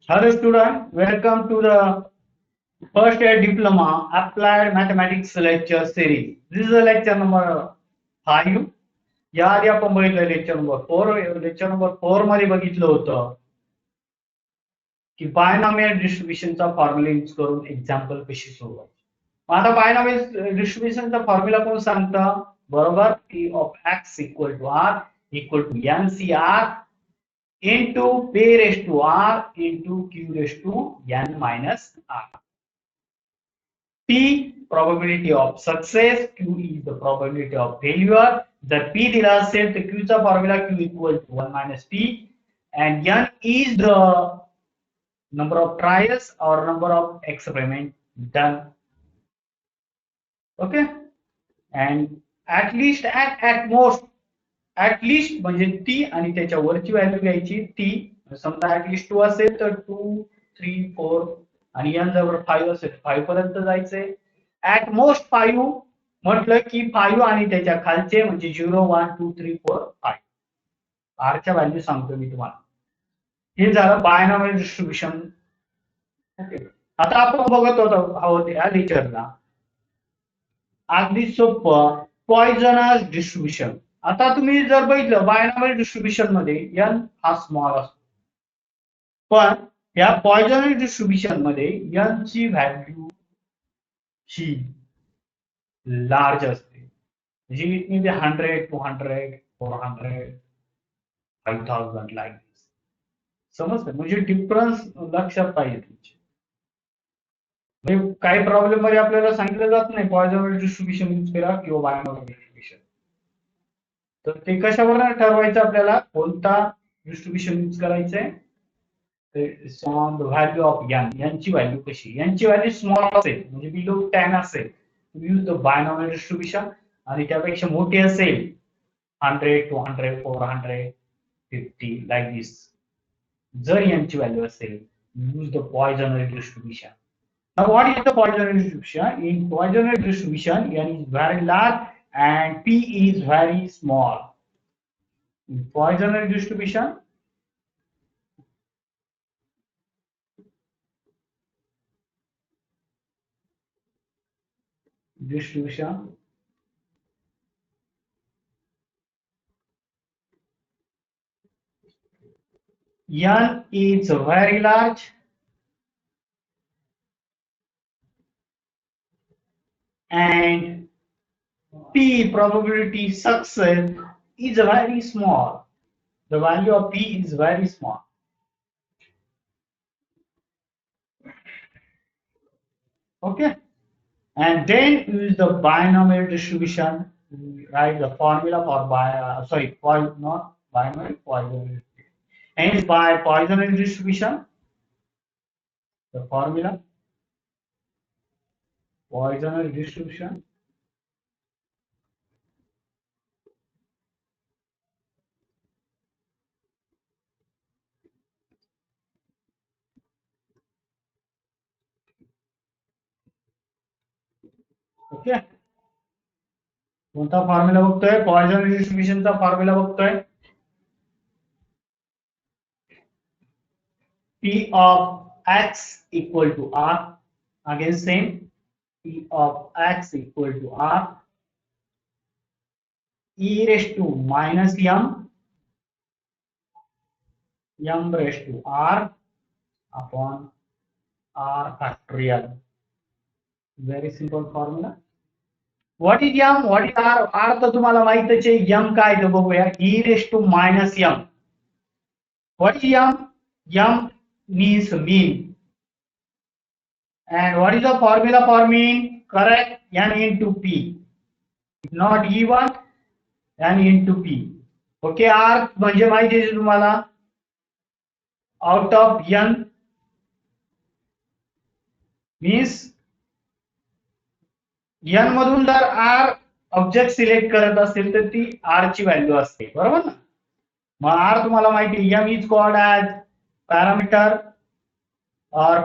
Hello student, welcome to the first year diploma applied mathematics lecture series. This is the lecture number 5. या आधी आपण बघितलं lecture number 4 मध्ये बघितलं होतं की बायनॉमियल डिस्ट्रीब्युशनचा फॉर्म्युला यूज करून एक्झाम्पल कशी सोडवायची. मग आता बायनॉमियल डिस्ट्रीब्युशनचा फॉर्म्युला कोण सांगतं? बरोबर, P of x equal to R equal to NCR into P raised to R into Q raised to N minus R. P probability of success, Q is the probability of failure. जर P दिला असेल तर Q चा formula Q equal to 1 minus P and N is the number of trials or number of experiment done. Okay, and at least at most at least म्हणजे T आणि त्याच्या वरची value घ्यायची टी. समजा ऍटलिस्ट 2 असेल तर 2, 3, 4 आणि n जवळ 5 असेल 5 पर्यंत जायचंय. ऍट मोस्ट 5 म्हटलं की 5 आणि त्याच्या खालचे म्हणजे 0, 1, 2, 3, 4, 5 आरच्या व्हॅल्यू सांगतो मी तुम्हाला. हे झालं बायनॉमियल डिस्ट्रीब्युशन. ओके, आता आपण बघत आहोत या लेक्चरला अगदी सोपं पॉइझनस डिस्ट्रीब्युशन. आता तुम्ही जर बघितलं बायनॉमियल डिस्ट्रीब्युशन मध्ये n हा स्मॉल असतो, पण या पॉइझनस डिस्ट्रीब्युशन मध्ये n ची व्हॅल्यू ही लार्ज असते. म्हणजे इट मे बी 100, 200, 400, 5000 लाईक दिस. समजतं? म्हणजे डिफरन्स लक्षात पाहिजे तुमचे. म्हणजे काही प्रॉब्लेम मध्ये आपल्याला सांगितलं जात नाही पॉइझनस डिस्ट्रीब्युशन यूज करा किंवा बायनॉमियल डिस्ट्रीब्युशन. तर ते कशावर ठरवायचं आपल्याला कोणता डिस्ट्रीब्युशन यूज करायचंय? ऑन द व्हॅल्यू ऑफ यांची व्हॅल्यू कशी, यांची व्हॅल्यू स्मॉल असेल म्हणजे बिलो 10 असेल यूज द बायनॉमियल डिस्ट्रीब्युशन, आणि त्यापेक्षा मोठी असेल 100, 200, 400, 50 लाईक दिस. जर यांची व्हॅल्यू असेल use the Poisson's distribution. Now what is the Poisson distribution? In Poisson distribution, n is very large and p is very small. In Poisson distribution, n is very large and p probability success is very small. The value of p is very small. Okay, and then use the binomial distribution. Write the formula for not binomial, Poisson. And by Poisson distribution, the formula Poisson distribution okay. कोणता formula बघतोय? Poison डिस्ट्रीब्युशनचा formula बघतोय. P of x equal to R. Again same. P of x equal to R. E raised to minus m raised to R upon R factorial. Very simple formula. What is m? What is R? R तर तुम्हाला माहितच आहे. m काय ते बघूया. E raised to minus m. What is m? M means mean. And what is the formula for mean? Correct. N into P. Not E1, N into P. Okay, R म्हणजे माहिती आहे तुम्हाला. Out of N means N मधून जर R object select करत असेल तर ती R ची व्हॅल्यू असते, बरोबर ना. मग R तुम्हाला माहिती आहे, M is called as parameter or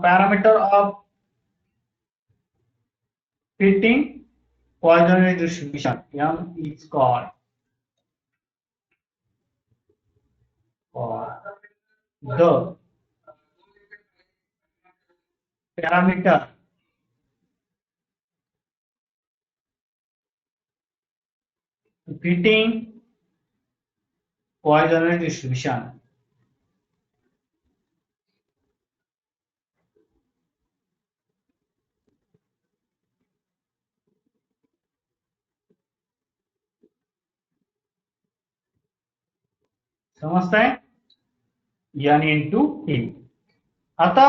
parameter of fitting Poisson distribution. M is called for the parameter fitting Poisson distribution. समजताय? N into T. आता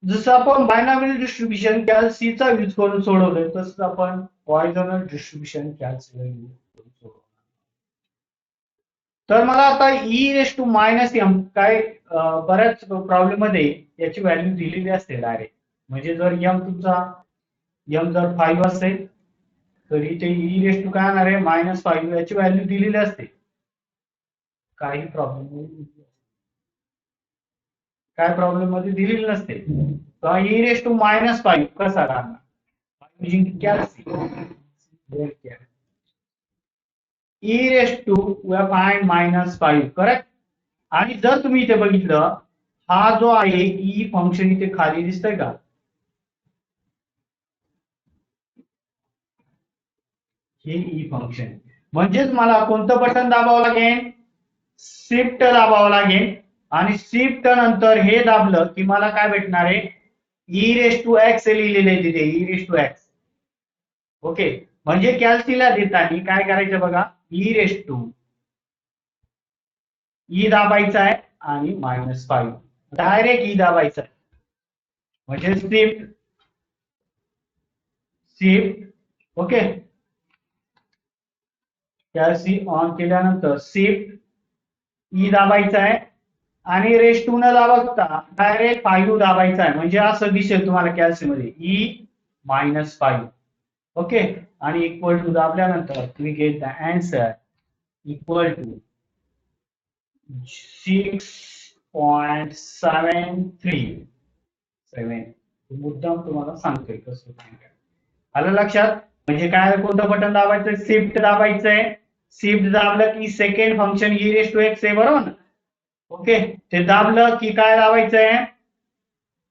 जसं आपण बायनॉमियल डिस्ट्रीब्युशन कॅल्सीचा यूज करून सोडवलंय तसंच आपण पॉइजनल डिस्ट्रीब्युशन कॅल्सीला यूज करून सोडवणार. तर मला आता e raise to minus m काय बऱ्याच प्रॉब्लेम मध्ये याची व्हॅल्यू दिलेली असते डायरेक्ट. म्हणजे जर एम तुमचा एम जर 5 असेल तर इथे ई रेस टू काय होणार आहे -5 याची व्हॅल्यू दिलेली असते. काही प्रॉब्लेम काय प्रॉब्लेम मध्ये दिलेली नसते. तर ई रेस टू -5 कसा राहणार using calci E raise to find -5 correct. आणि जर तुम्ही इथे बघितलं हा जो आहे ई फंक्शन इथे खाली दिसतंय का? हे ई फंक्शन म्हणजेच मला कोणतं बटन दाबावं लागेल? शिफ्ट दाबावं लागेल आणि शिफ्ट नंतर हे दाबलं की मला काय भेटणार आहे? ई रेस टू एक्स लिहिलेले तिथे e raise to x. Okay म्हणजे कॅल्सीला देताना काय करायचं बघा ई रेस टू ई दाबायचा आहे आणि -5 डायरेक्ट ई दाबायचा आहे. म्हणजे shift shift okay calci on केल्यानंतर शिफ्ट ई दाबायचा आहे आणि रेस टू न दाबता डायरेक्ट 5 दाबायचा आहे. म्हणजे असं दिसेल तुम्हाला कॅल्सी मध्ये ई -5 ओके आणि इक्वल टू दाबल्यानंतर we get the answer equal to 6.737. मुद्दाम तुम्हाला सांगतोय कसं आलं लक्षात. म्हणजे काय कोणतं बटन दाबायचं शिफ्ट दाबायचंय. शिफ्ट दाबलं की second function e raise to x आहे बरोबर ना. ओके ते दाबलं की काय दाबायचंय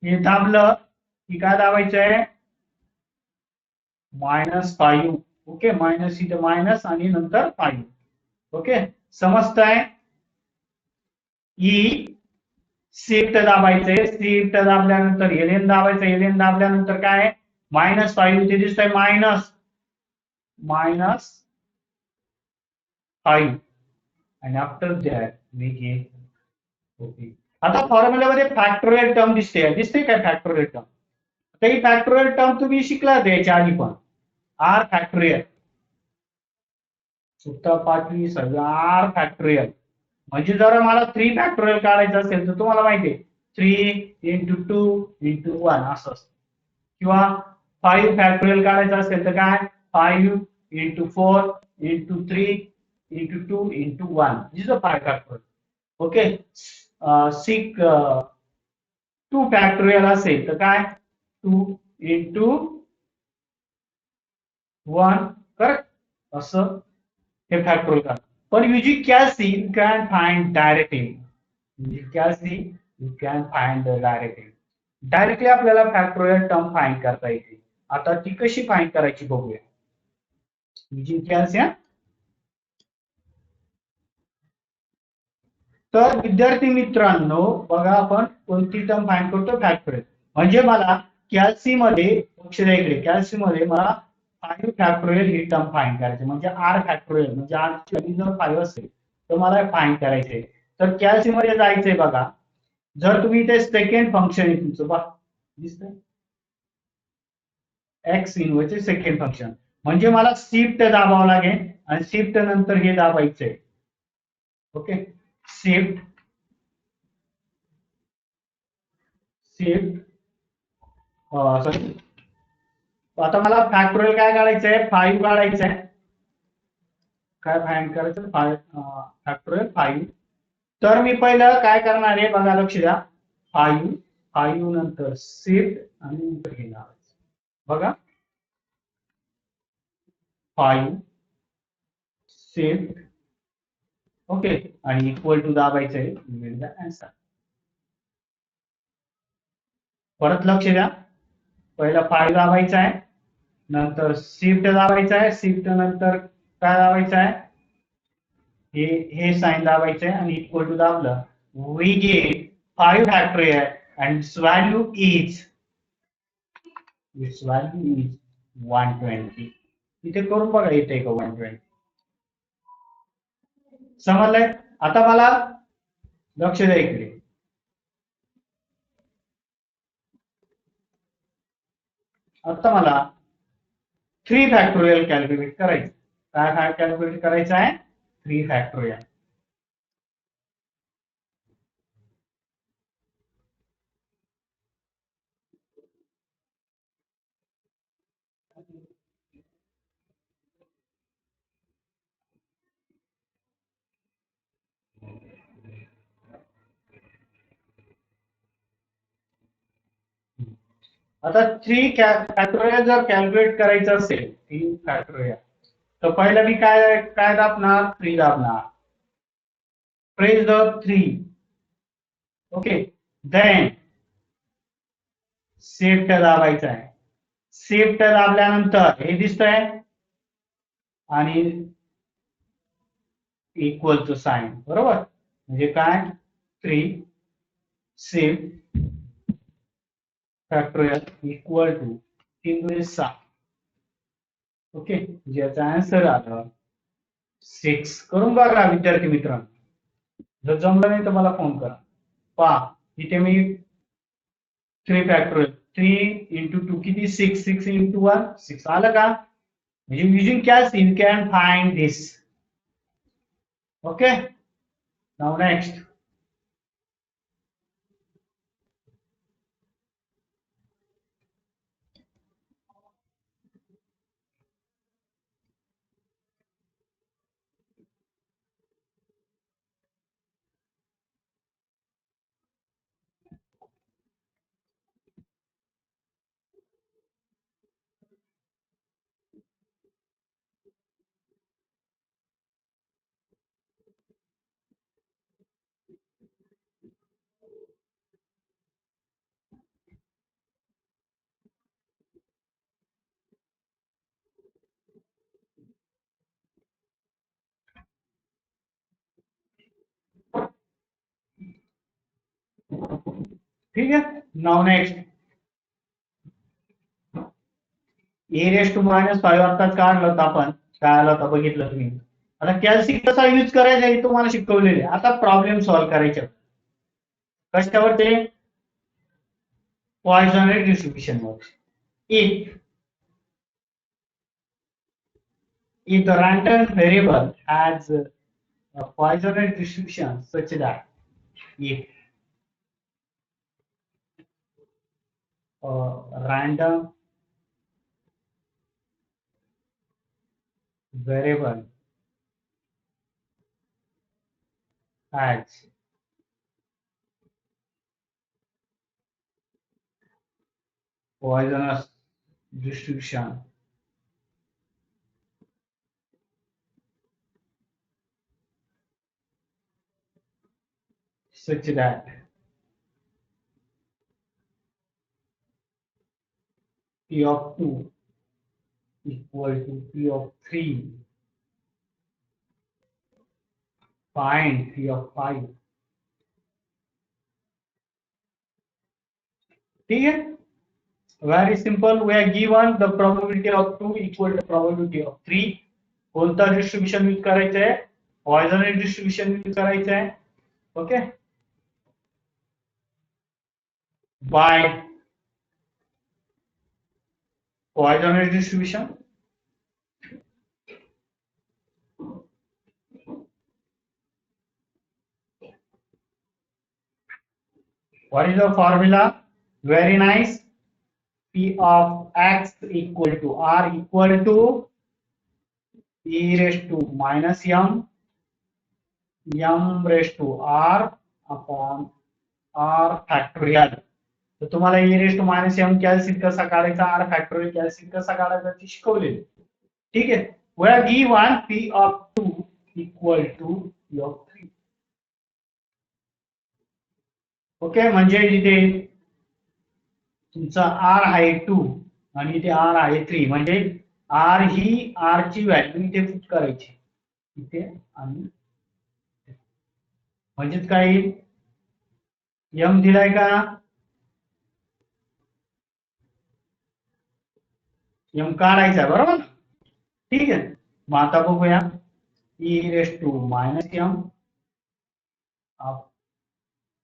हे दाबलं की काय दाबायचंय -5 ओके मायनस इथं मायनस आणि नंतर 5 ओके समजतंय. ई शिफ्ट दाबायचे शिफ्ट दाबल्यानंतर एलेन दाबायचं एलेन दाबल्यानंतर काय -5 इथे दिसतंय -5 आणि after that we get okay. आता फॉर्म्युल्यामध्ये फॅक्टोरियल टर्म दिसते काय फॅक्टोरियल टर्म. आता ही फॅक्टोरियल टर्म तुम्ही शिकला याच्या आधी पण आर फॅक्टोरियल सुट्टा पाचवी आर फॅक्टोरियल. म्हणजे जर मला 3 फॅक्टोरियल काढायचं असेल तर तुम्हाला माहिती आहे 3 इंटू 2 इंटू 1 असं असतं. किंवा 5 फॅक्टोरियल काढायचं असेल तर काय 5 इंटू 4 इंटू 3 इंटू 2 इंटू 1 दिस 5 फॅक्टोरियल. ओके 2 फॅक्टोरियल असेल तर काय 2 इंटू 1 करेक्ट असं हे फॅक्टोरियल काढ. पण using calci you can find directly. Using calci you can find directly. Directly आपल्याला फॅक्टोरियल टर्म फाइंड करता येते. आता ती कशी फाइंड करायची बघूया युजिंग कॅल्सी. तर विद्यार्थी मित्रांनो बघा आपण कोणती टर्म फाइंड करतो फॅक्टोरियल. म्हणजे मला कॅल्सी मध्ये लक्ष द्या इकडे कॅल्सी मध्ये मला 5 फॅक्टोरियल ही टर्म फाइंड करायची. म्हणजे आर फॅक्टोरियल म्हणजे आर ची व्हॅल्यू जर 5 असेल तर मला फाइंड करायचे. तर कॅल्सी मध्ये जायचंय बघा. जर तुम्ही ते सेकंड फंक्शन आहे तुमचं बघा दिसतंय एक्स इनवर्सचे सेकंड फंक्शन. म्हणजे मला शिफ्ट दाबावं लागेल आणि शिफ्ट नंतर हे दाबायचंय. ओके शिफ्ट शिफ्ट सॉरी आता मला फॅक्टोरियल काय काढायचंय 5 काढायचंय. काय फाइंड करायचं फॅक्टोरियल 5. तर मी पहिलं काय करणार आहे बघा लक्ष द्या 5 नंतर शिफ्ट आणि नंतर हे लावायचं बघा 5 शिफ्ट ओके आणि इक्वल टू दाबायचंय आन्सर. परत लक्ष द्या, पहिला 5 दाबायचा आहे, नंतर शिफ्ट दाबायचा आहे, शिफ्ट नंतर काय दाबायचं आहे, हे साइन दाबायचं आहे आणि इक्वल टू दाबलं, we get 5 factorial and its value is 120. इथे करून बघा, येते का 120? समजलंय? आता मला लक्ष द्या इकडे. आता मला 3 फॅक्टोरियल कॅल्क्युलेट करायचं. काय कॅल्क्युलेट करायचं आहे? 3 फॅक्टोरियल. आता 3 फॅक्टोरियल जर कॅल्क्युलेट करायचं असेल, 3 फॅक्टोरियल, तर पहिला मी काय काय दाबणार? 3 दाबणार. Press the 3. Okay, then shift दाबायचं आहे. शिफ्ट दाबल्यानंतर हे दिसतंय आणि इक्वल टू साइन, बरोबर? म्हणजे काय? 3 shift factorial equal to 3 2 6. Okay, ज्याचा आन्सर आला 6. करून बघा विद्यार्थी मित्रांनो. जर जमलं नाही तर मला फोन करा. पहा, इथे मी 3 फॅक्टोरियल, 3 into 2 किती? 6. 6 into 1 6. आलं का? म्हणजे using calc you can find this. Okay, now next. ठीक आहे, now next. E raise to minus 5 आताच काढलं होतं आपण, काय आलं होतं बघितलं तुम्ही. आता कॅल्सी कसा यूज करायचा हे तुम्हाला शिकवलेले. आता प्रॉब्लेम सॉल्व्ह करायचे कशावर? ते पॉइसॉनरी डिस्ट्रीब्यूशन वर. If the random variable has a Poisson distribution such that if random variable has Poisson's distribution such that P of 2 equal to P of 3, find P of 5. ठीक है? Very simple. We are given the probability of 2 equal to probability of 3. कोणता distribution use करायचं आहे? पॉइसॉनरी distribution use करायचं आहे. Okay, by Poisson distribution. What is the formula? Very nice. P of x equal to r equal to e raised to minus m raised to r upon r factorial. तर तुम्हाला e raised to minus m calcium कसा काढायचा, r factorial calcium कसा काढायचा ते शिकवलेले. ठीक आहे. We are given P of 2 equal to P of 3. Okay, म्हणजे इथे तुमचा आर आहे 2 आणि इथे आर आहे 3, म्हणजे आर ही आर ची व्हॅल्यू इथे पुट करायची इथे, आणि म्हणजेच काय येईल, एम दिलाय का, एम काढायचा आहे बरोबर ना. ठीक आहे, मग आता बघूया e raise to minus m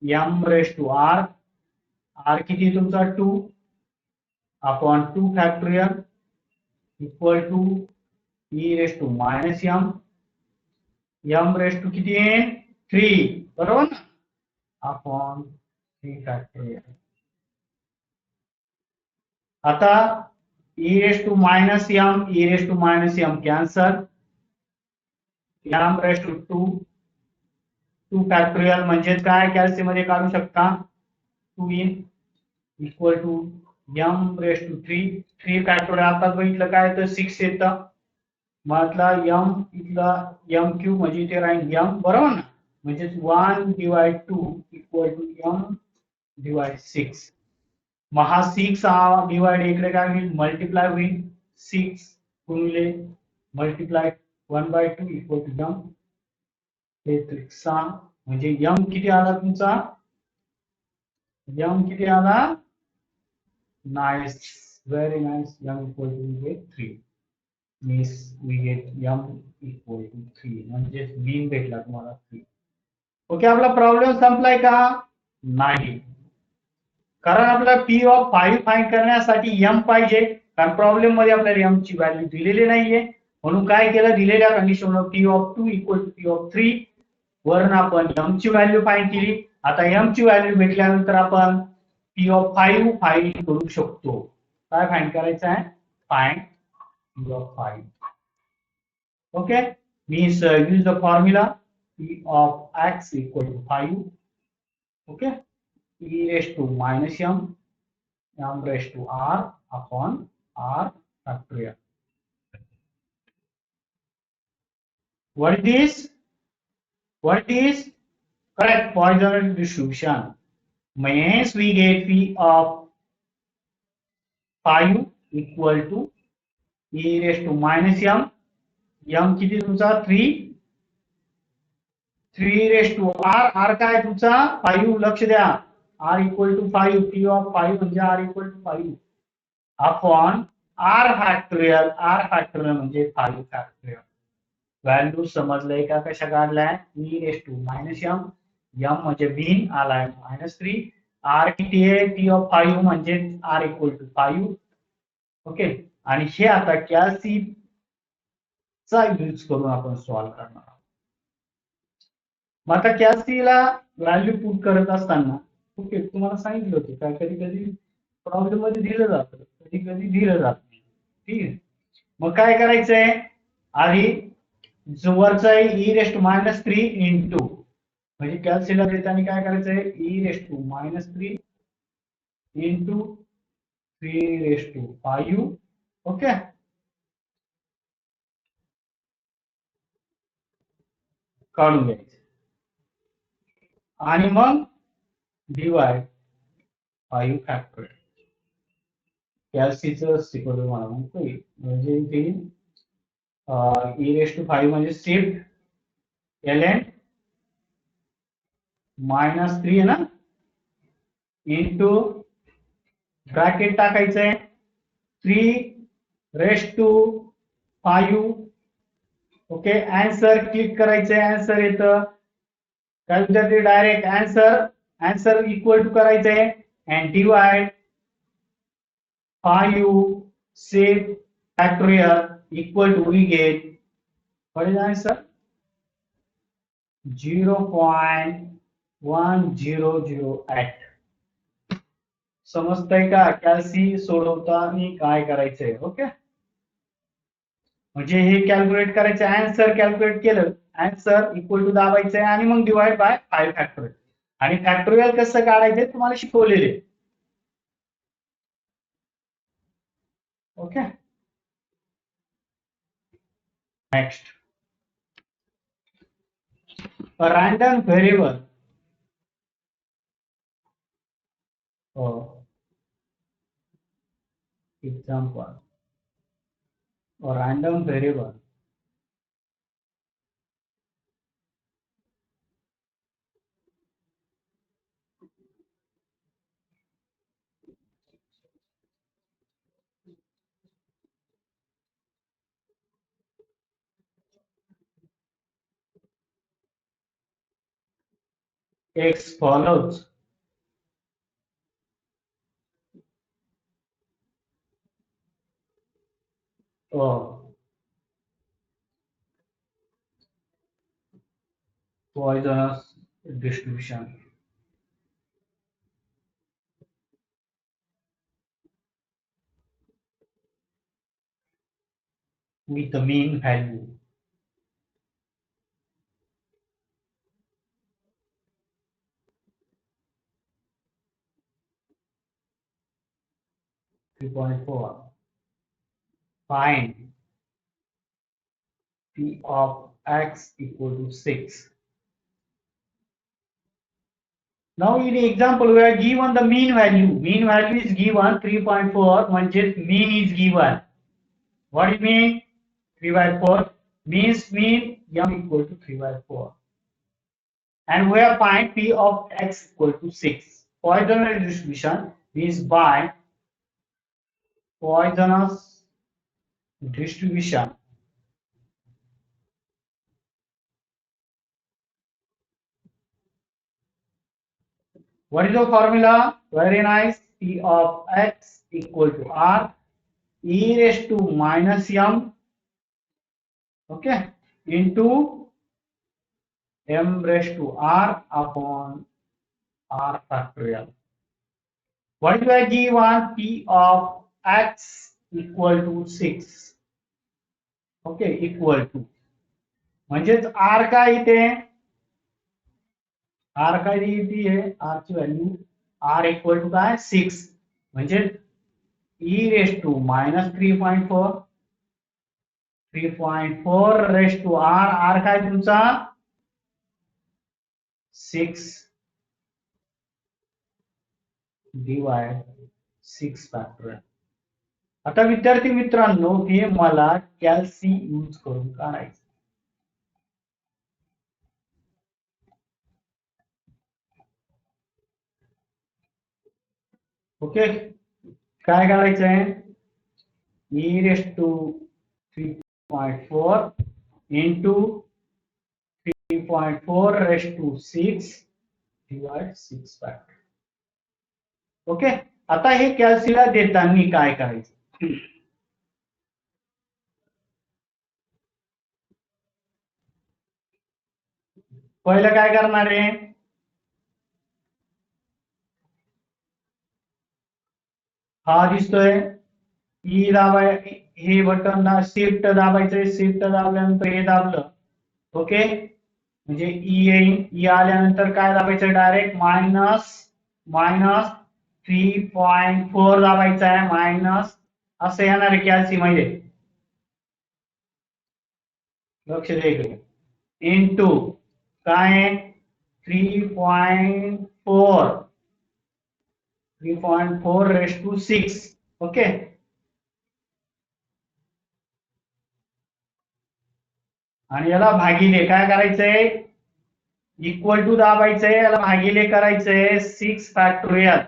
m raise to r, r किती तुमचा 2 upon 2 factorial equal to e raise to minus m raise to किती आहे 3 बरोबर ना, अपॉन 3 फॅक्टोरियल. आता e raise to minus m, e raise to minus m cancel, m raise to 2 factorial म्हणजे काय, calci मध्ये काढू शकता 2 in equal to m raise to 3 factorial. आता बघितलं काय तर 6 येतं, म्हटलं एम इथला एम क्यूब म्हणजे इथे राहील एम बरोबर ना, म्हणजे 1 divide 2 equal to m divide 6. मग हा 6 डिवाइड इकडे काय होईल, मल्टिप्लाय होईल 6 गुणिले मल्टिप्लाय 1/2 इक्वल टू एम हे 6, म्हणजे एम किती आला तुमचा, एम किती आला, nice, very nice, m equal to 3 means we get m equal to 3, म्हणजे बीन भेटला तुम्हाला 3. ओके, आपला प्रॉब्लेम संपलाय का, नाही, कारण आपल्याला पी ऑफ 5 फाइंड करण्यासाठी एम पाहिजे, कारण प्रॉब्लेम मध्ये आपल्याला एम ची व्हॅल्यू दिलेली नाहीये, म्हणून काय केलं, दिलेल्या कंडिशनवर P of 2 equal to P of 3 वरून आपण एम ची व्हॅल्यू फाइंड केली. आता एम ची व्हॅल्यू भेटल्यानंतर आपण पी ऑफ 5 फाइंड करू शकतो. काय फाइंड करायचं आहे, find p of 5. Okay, means use the formula p of x equal to 5. Okay, e raised to minus m raised to r upon r factorial. What is this? What is correct Poisson distribution? Means we get p of 5 equal to e raised to minus m किती तुमचा 3 raised to r काय तुमचा 5, लक्ष द्या, r equal to 5, p of 5 म्हणजे r equal to 5 upon r factorial, r factorial म्हणजे 5 factorial. Value समजलंय का कशा काढलाय, e raise to minus m, m म्हणजे बीन आलाय -3, r किती आहे p ऑफ 5 म्हणजे r इक्वल टू 5. ओके, आणि हे आता कॅल्सी चा यूज करून आपण सॉल्व्ह करणार आहोत. मग आता कॅल्सीला व्हॅल्यू पुट करत असताना, ओके, तुम्हाला सांगितलं होतं काय, कधी कधी प्रॉब्लेम मध्ये दिलं जातं, कधी कधी दिलं जात नाही. ठीक आहे, मग काय करायचंय, आधी जो वरचा आहे e raise to minus 3 into, म्हणजे कॅल्सीला देताना काय करायचंय, e raise to minus 3 into 3 raise to 5. Okay, काढून घ्यायचं आणि मग डिवाइड 5 फॅक्टोरियल. कॅल्सीचं शिकवलं मला म्हणतोय, म्हणजे इथे ई रेस टू 5 म्हणजे शिफ्ट ln -3 आहे ना, इंटू ब्रॅकेट टाकायचंय 3 raise to 5. Okay, answer click करायचंय, आन्सर येतं, काय डायरेक्ट आन्सर इक्वल टू करायचंय and divide 5 shift factorial equal to we get what is the answer, 0.1008. समजतंय का कॅल्सी सोडवताना काय करायचंय. ओके, म्हणजे हे कॅल्क्युलेट करायचं, आन्सर कॅल्क्युलेट केलं, आन्सर इक्वल टू दाबायचंय आणि मग डिवाइड बाय 5 फॅक्टोरियल. आणि फॅक्टोरियल कसं काढायचं तुम्हाला शिकवलेले. Okay, next, a random variable, example or random variable. X follows. Poisonous distribution with the mean value. Three point four. Find P of X equal to 6. Now in the example we are given the mean value. Mean value is given 3.4. म्हणजे mean is given. What it mean? 3/4 means mean m equal to 3/4. And we are find P of X equal to 6. Poisonous distribution means by Poisonous distribution. What is the formula? Very nice. P of X equal to R e raised to minus m, okay, into m raised to R upon R factorial. What do I give on P of X equal to 6? Okay, equal to. म्हणजेच R काय इथे? R काय दिली आहे? R ची value R equal to काय? 6. म्हणजे e raised to minus 3.4. 3.4 raised to R. R काय तुमचा? 6 divide 6 factorial. आता विद्यार्थी मित्रांनो हे मला कॅल्सी यूज करून काढायचं. ओके, काय करायचं आहे? e raised to 3.4 into 3.4 raised to 6 divide 6 factor. Okay, आता हे कॅल्सीला देताना काय करायचं? पहिलं काय करणार आहे? हा दिसतोय ई दाबाय, हे बटन शिफ्ट दाबायचंय. शिफ्ट दाबल्यानंतर हे दाबलं, ओके, म्हणजे ई येईल. ई आल्यानंतर काय दाबायचं? डायरेक्ट मायनस 3.4 दाबायचं आहे. मायनस असं येणार आहे कॅल्सी मध्ये. लक्ष द्यायचं. इनटू काय? 3.4 raised to 6. ओके, आणि याला भागिले काय करायचंय? इक्वल टू दाबायचंय. याला भागिले करायचंय 6 फॅक्टोरियल.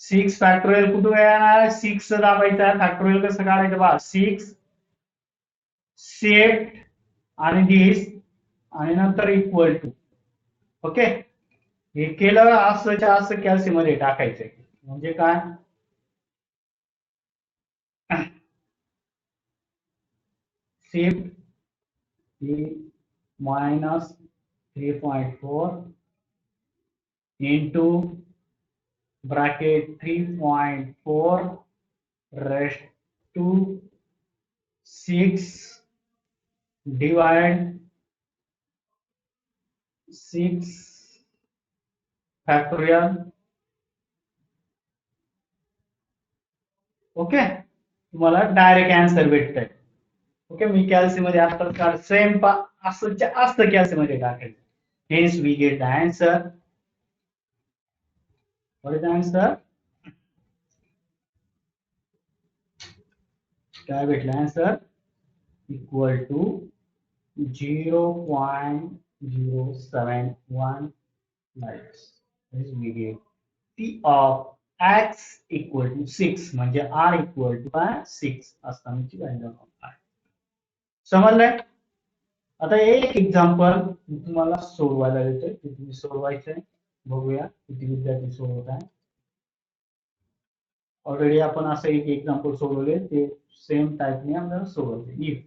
6 फॅक्टोरियल कुठे येणार? 6 दाबायचं आहे. फॅक्टोरियल कसं काढायचं बा? 6 शिफ्ट आणि दिस आणि नंतर इक्वल टू. ओके, हे केलं असंच्या असं कॅल्सी मध्ये टाकायचंय. म्हणजे काय? Shift minus 3.4 into bracket 3.4 raised to 6 divide 6 factorial. Okay, तुम्हाला डायरेक्ट आन्सर भेटतंय. ओके, मी कॅल्सी मध्ये असतात सेम असं असतं कॅल्सी मध्ये टाकायचं. Hence we get the answer. What is the answer? काय भेटला answer equal to 0.071 lights. This we get P of x equal to 6 म्हणजे r equal to 6 असतानाची व्हॅल्यू आहे. समजलंय? आता एक एक्झाम्पल तुम्हाला सोडवायला देतोय, ते तुम्ही सोडवायचंय. बघूया किती विद्यार्थी सोडवत आहे. ऑलरेडी आपण असं एक एक्झाम्पल सोडवले, ते सेम टाइपने आपल्याला सोडवले. If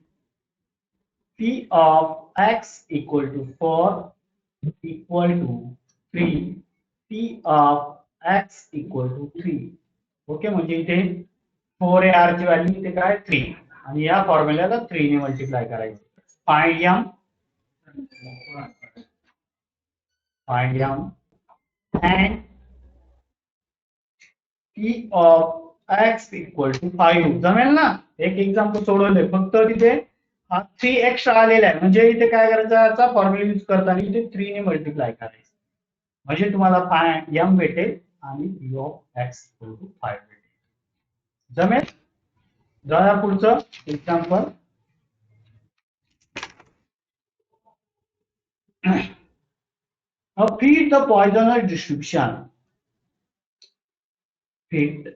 P of x equal to 4 equal to 3, P of x equal to 3. Okay, म्हणजे इथे 4 आहे r ची व्हॅल्यू, इथे काय 3 आणि या फॉर्म्युल्याला 3 ने मल्टिप्लाय करायचं. Find m and P of x equal to 5. जमेल ना? एक एक्झाम्पल सोडवले, फक्त तिथे 3 एक्स्ट्रा आलेला आहे, म्हणजे इथे काय करायचं, याचा फॉर्म्युला यूज करताना इथे 3 ने मल्टिप्लाय करायचं, म्हणजे तुम्हाला m भेटेल आणि P of x equal to 5 भेटेल. जमेल? जाऊया पुढचं example. Fit the Poisson distribution. Fit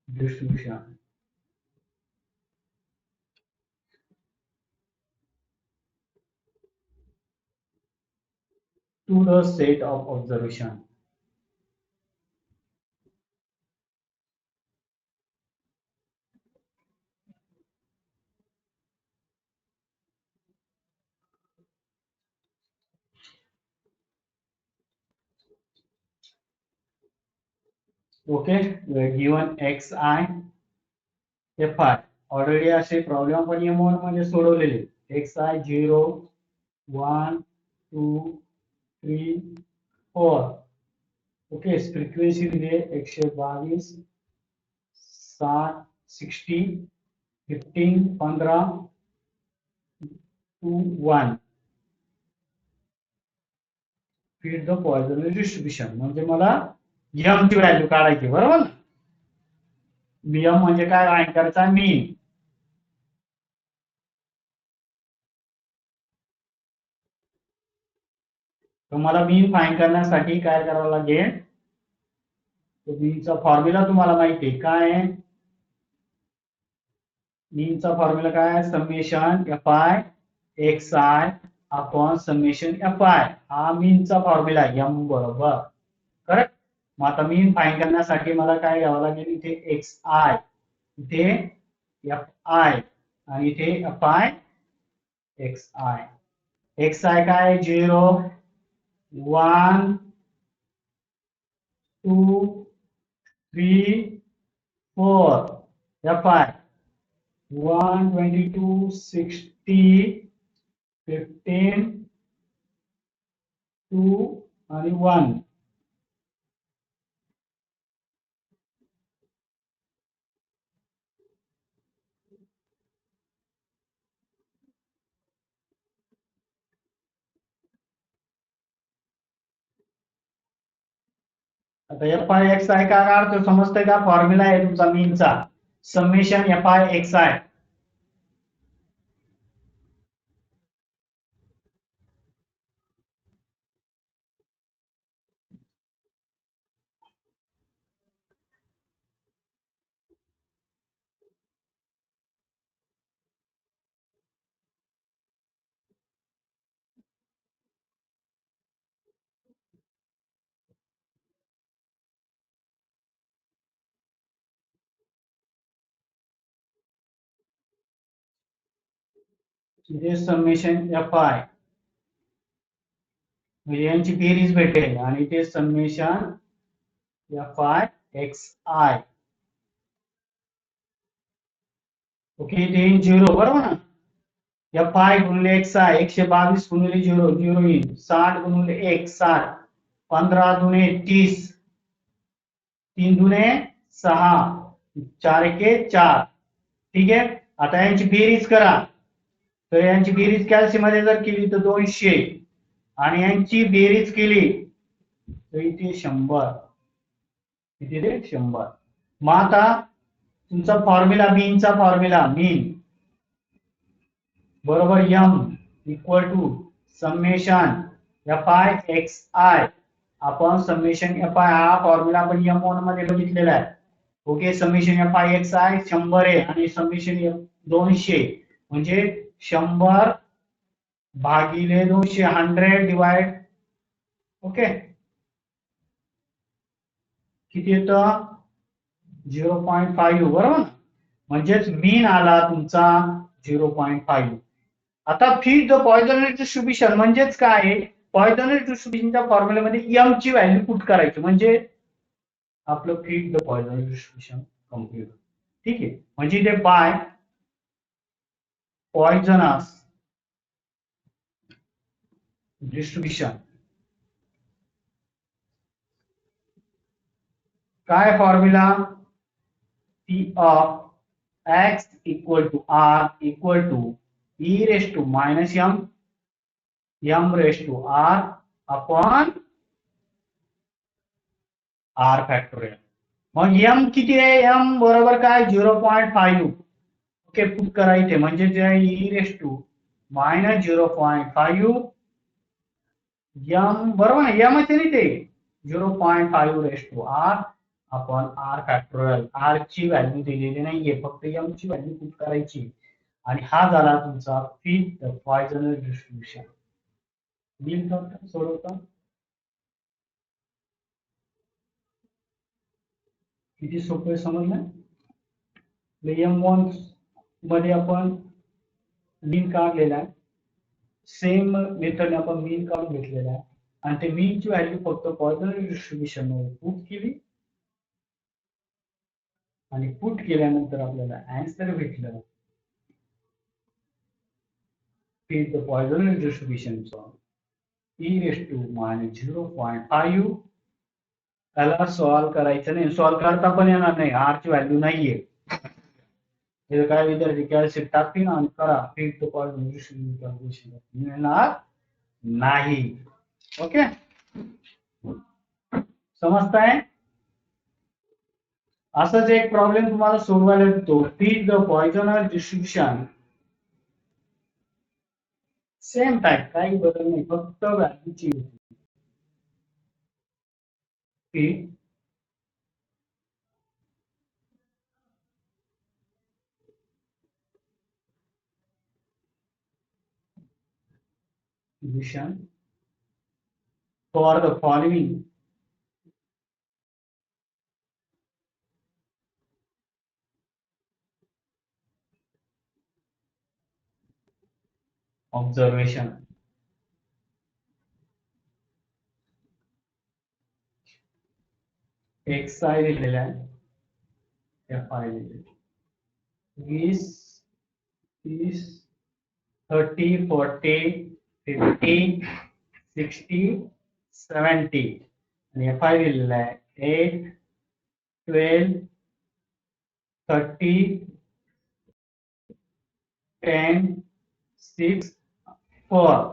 distribution to the set of observation. Okay, we are given xi fi. Already असे प्रॉब्लेम आपण M1 मध्ये सोडवलेले. xi 0 1 2 3 4. ओके, फ्रिक्वेन्सी दिली 122 60 60 15 15 2 1. फिट द पॉइसन डिस्ट्रीब्यूशन म्हणजे मला m ची व्हॅल्यू काढायची, बरोबर ना? m म्हणजे काय, अँकरचा मीन. तुम्हाला मीन फाइंड करण्यासाठी काय करावं लागेल, तो मीनचा फॉर्म्युला तुम्हाला माहिती आहे काय आहे. मीनचा फॉर्म्युला काय आहे, summation fi xi upon summation fi. हा मीनचा फॉर्म्युला आहे, m बरोबर. करेक्ट. मग आता मीन फाइंड करण्यासाठी मला काय घ्यावं लागेल, इथे xi, इथे fi आणि इथे fi xi. xi काय 0 1 2 3 4. fi 1 22 60 15 2 आणि 1. आता fi xi काय अर्थ समजतंय का? फॉर्म्युला आहे तुमचा मीनचा, समेशन fi xi. इथे समेशन fi म्हणजे यांची बेरीज भेटेल आणि ते समेशन fi xi. ओके, इथे 0 बरोबर ना. fi गुणिले xi 122 गुणिले 0 0 येईल. 60 गुणिले 1 60. 15 दुने 30, 3 दुने 6, 4 एके 4. ठीक है. आता यांची बेरीज करा, तर यांची बेरीज कॅल्शियम मध्ये जर केली तर 200 आणि यांची बेरीज केली तर इथे 100. किती रे? 100. मग आता तुमचा फॉर्म्युला, मीनचा फॉर्म्युला, मीन बरोबर m equal to summation f i x i आपण समेशन एफ आय हा फॉर्म्युला आपण एम वन मध्ये बघितलेला आहे. Okay, summation f i x i 100 आहे आणि समेशन 200 म्हणजे 100 भागिले 200 100 डिवाइड. ओके, किती येतं? 0.5 बरोबर. म्हणजेच मीन आला तुमचा 0.5. आता फीड द पॉइझनरी डिस्ट्रीब्युशन म्हणजेच काय? पॉइझनरी डिस्ट्रीब्युशनच्या फॉर्म्युल्यामध्ये एम ची व्हॅल्यू पुट करायची म्हणजे आपलं फीड द पॉइझनरी डिस्ट्रीब्युशन कम्प्लीट. ठीक आहे, म्हणजे इथे बाय पॉइझनस डिस्ट्रीब्युशन काय formula? P of x equal to r equal to e raise to minus m raise to r upon r factorial. मग एम किती आहे? एम बरोबर काय? 0.5. ओके, पुट करायचे म्हणजे जे e raise to minus 0.5 m बरोबर ना, एमच आहे ते 0.5 raise to r upon r factorial. R ची व्हॅल्यू दिलेली नाहीये, फक्त एम ची व्हॅल्यू पुट करायची आणि हा झाला तुमचा फीड द पॉइझनरी डिस्ट्रीब्युशन. बिल सोडवता किती सोपे समजलं? एम वन मध्ये आपण मीन काढलेला आहे, सेम मेथडने आपण मीन काढून घेतलेला आहे आणि ते मीनची व्हॅल्यू फक्त पॉइझनरी डिस्ट्रीब्युशन मध्ये पुट केली आणि पुट केल्यानंतर आपल्याला आन्सर भेटलं. फीड द पॉइझनरी डिस्ट्रीब्युशनचा ई रेस टू मायनस 0.5. त्याला सॉल्व करायचं नाही, सॉल्व करता पण येणार नाही, आर ची व्हॅल्यू नाहीये. काय विद्यार्थी कॅल्शियम टाकतील आणि करा फीड द पॉइझनरी डिस्ट्रीब्युशन मिळणार नाही. ओके, समजताय? असंच एक प्रॉब्लेम तुम्हाला सोडवायला देतो. Feed the पॉइझनरी distribution same type, काही बदल नाही, फक्त व्हॅल्यूची feed distribution for the following observation. X I दिलेला आहे, एफ आय दिलेला, 20 30 30 40 50 60 70 आणि एफ आय दिलेला आहे 8 12 30 10 6 4.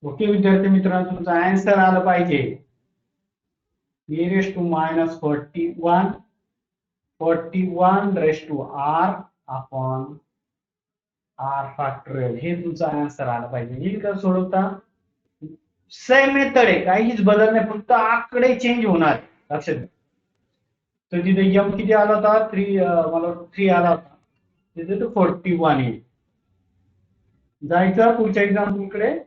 ओके विद्यार्थी मित्रांनो, तुमचा आन्सर आलं पाहिजे e raise to minus 41 raise to r upon r factorial, हे तुमचा आन्सर आला पाहिजे. येईल का सोडवता? सेम मेथड आहे, काहीच बदल नाही, फक्त आकडे चेंज होणार. लक्षात घ्या. तर तिथे एम किती आला होता? 3, मला 3 आला होता, तिथे तो 41 येईल. जायचं पुढच्या एक्झाम्पल कडे.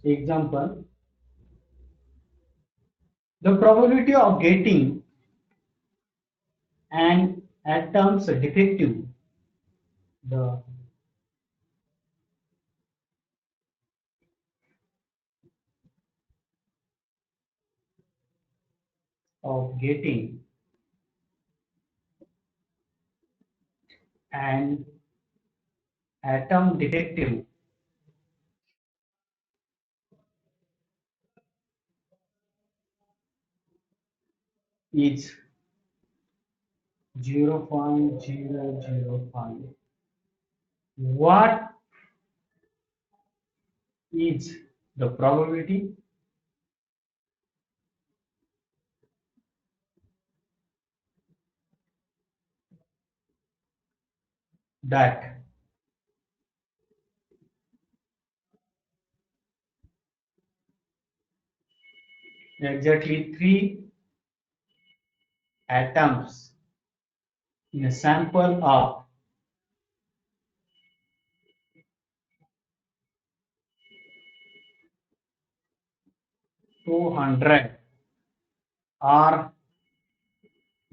Example, the probability of getting an atoms defective, the of getting an atom defective is 0.005. What is the probability that exactly 3 atoms in a sample of 200 are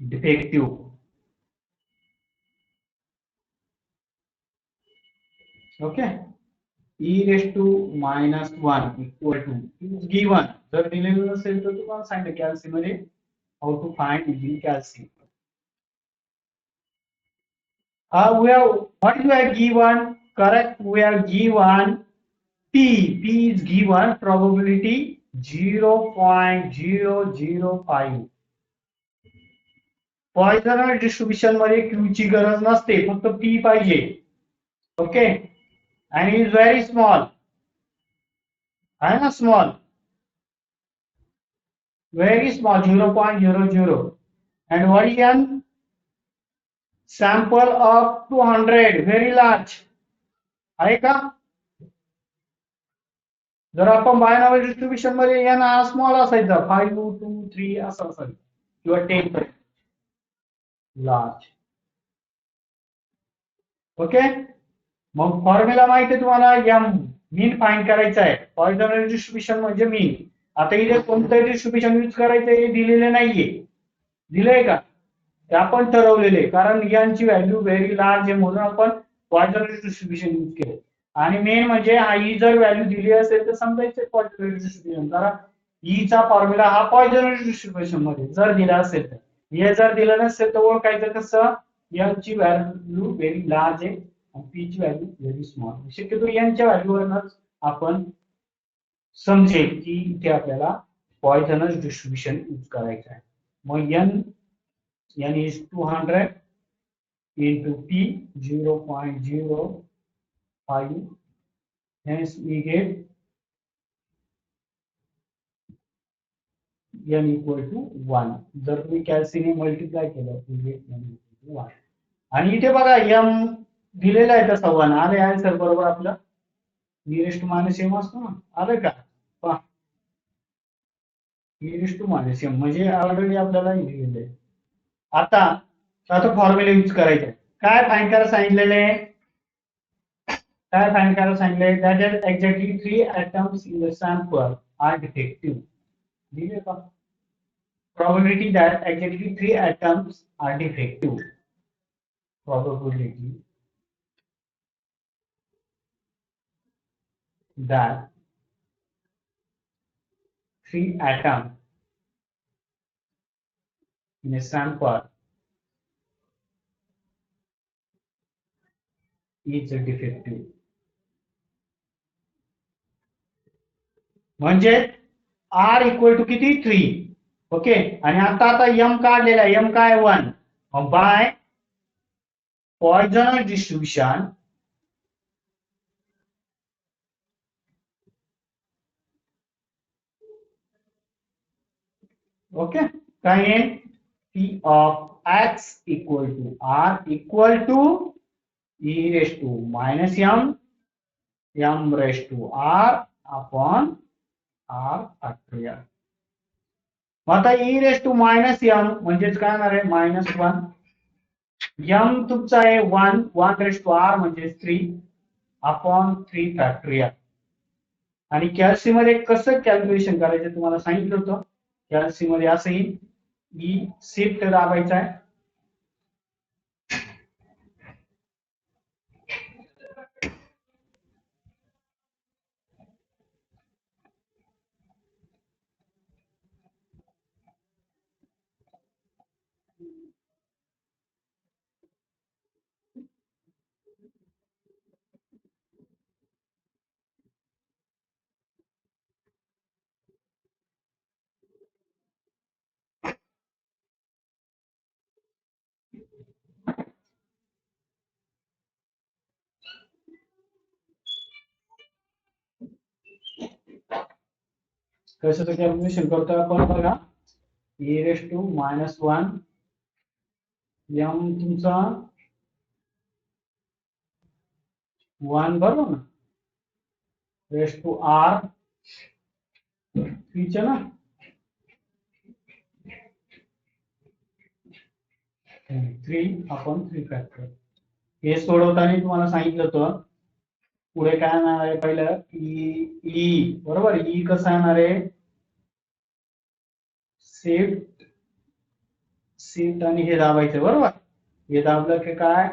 defective? Okay. E raised to minus 1 equal to is given. जर दिलेलं नसेल तर तुम्हाला सांगितलं calcium मध्ये how to find the calcium. We have what we are given correct. We are given P. P is given probability 0.005. पॉइजनल distribution मध्ये Q ची गरज नसते फक्त P पाहिजे. Okay and it is very small. आहे ना small very small 0.00 and what is n sample of 200 very large आहे का जर आपण बायनॉमियल डिस्ट्रीब्युशन मध्ये n हा स्मॉल असायचा 5 2 3 असं असेल किंवा 10 लार्ज ओके मग फॉर्म्युला माहिती आहे तुम्हाला m मीन फाइंड करायचा आहे पॉइजनल डिस्ट्रीब्युशन म्हणजे मीन आता इथे कोणतं डिस्ट्रीब्युशन यूज करायचं हे दिलेले नाहीये दिलंय का ते आपण ठरवलेले कारण n ची व्हॅल्यू व्हेरी लार्ज आहे म्हणून आपण पॉइजनल डिस्ट्रीब्युशन यूज केले आणि मेन म्हणजे ही जर व्हॅल्यू दिली असेल तर समजायचं पॉइजनल डिस्ट्रीब्युशन कारण ई चा फॉर्म्युला हा पॉइजनल डिस्ट्रीब्युशन मध्ये जर दिला असेल तर हे जर दिलं नसेल तर ओळखायचं कसं n ची व्हॅल्यू व्हेरी लार्ज आहे आणि p ची व्हॅल्यू व्हेरी स्मॉल शक्यतो n च्या व्हॅल्यूवरच आपण समजेल की इथे आपल्याला पॉइजनस डिस्ट्रीब्युशन यूज करायचं आहे मग n is 200 into p 0.05 hence we get n equal to 1 जर तुम्ही कॅल्शियम मल्टिप्लाय केलं we get n equal to 1 आणि इथे बघा m दिलेला आहे तसा 1 आले आन्सर बरोबर आपलं नियरेस्ट टू मायनस m असतो ना आलं का पहा नियरेस्ट टू मायनस m म्हणजे ऑलरेडी आपल्याला दिलेलं आहे आता फॉर्म्युला यूज करायचा काय फाइंड करायला सांगितलेले काय फाइंड करायला सांगितले that is exactly 3 atoms in the sample are defective दिले का probability that exactly 3 atoms are defective probability that 3 atoms in a sample is defective म्हणजे r इक्वल टू किती 3 ओके आणि आता m काढलेला आहे m काय 1 बाय पॉइजनल डिस्ट्रीब्युशन ओके काय आहे p of x equal to r equal to e raised to minus m raised to r upon r factorial आता e raised to minus m म्हणजेच काय होणार आहे -1 m तुमचा आहे 1 raised to r म्हणजे 3 upon 3 factorial आणि कॅल्शियम मध्ये कसं कॅल्क्युलेशन करायचं तुम्हाला सांगितलं होतं कॅल्शियम मध्ये असं येईल ई शिफ्ट दाबायचा आहे कशाचं कॅल्क्युलेशन करतोय आपण बघा, e⁻⁻1 m तुमचा 1 बरोबर ना, रेस टू r 3 ना, 3 फॅक्टर. हे सोडवताना तुम्हाला सांगितलं होतं पुढे काय येणार आहे, पहिलं ई बरोबर. ई कसं येणार आहे, शिफ्ट आणि हे दाबायचं बरोबर. हे दाबलं की काय,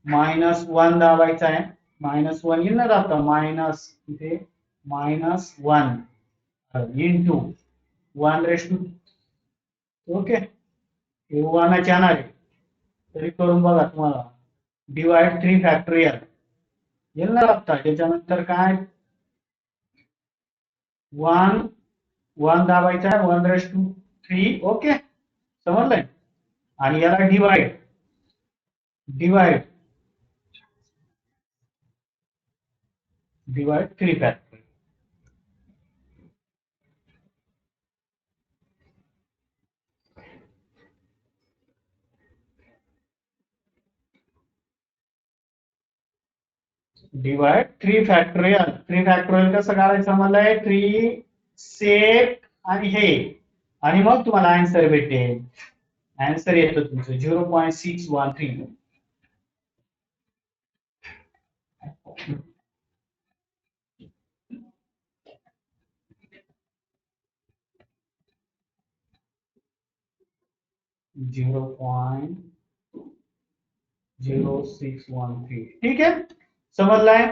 -1 दाबायचं आहे. -1 येईल ना दाबता, मायनस इथे -1 इंटू 1 ओके. हे 1 येणार आहे, तरी करून बघा तुम्हाला. डिवाइड 3 फॅक्टोरियल येईल ना दाबता. त्याच्यानंतर काय, 1 दाबायचा आहे, 1⁻³ ओके, समजलंय. आणि याला divide 3 factor. Divide 3 factorial. 3 factorial कसं काढायचं मला, 3 सेक आणि हे, आणि मग तुम्हाला आन्सर भेटेल. आन्सर येतो तुमचं 0.613. ठीक आहे, समजलाय.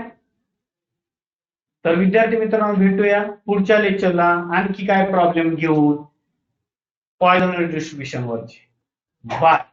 तर विद्यार्थी मित्रांनो, भेटूया पुढच्या लेक्चरला आणखी काय प्रॉब्लेम घेऊन पॉइसॉन डिस्ट्रीब्युशन वरची. बाय.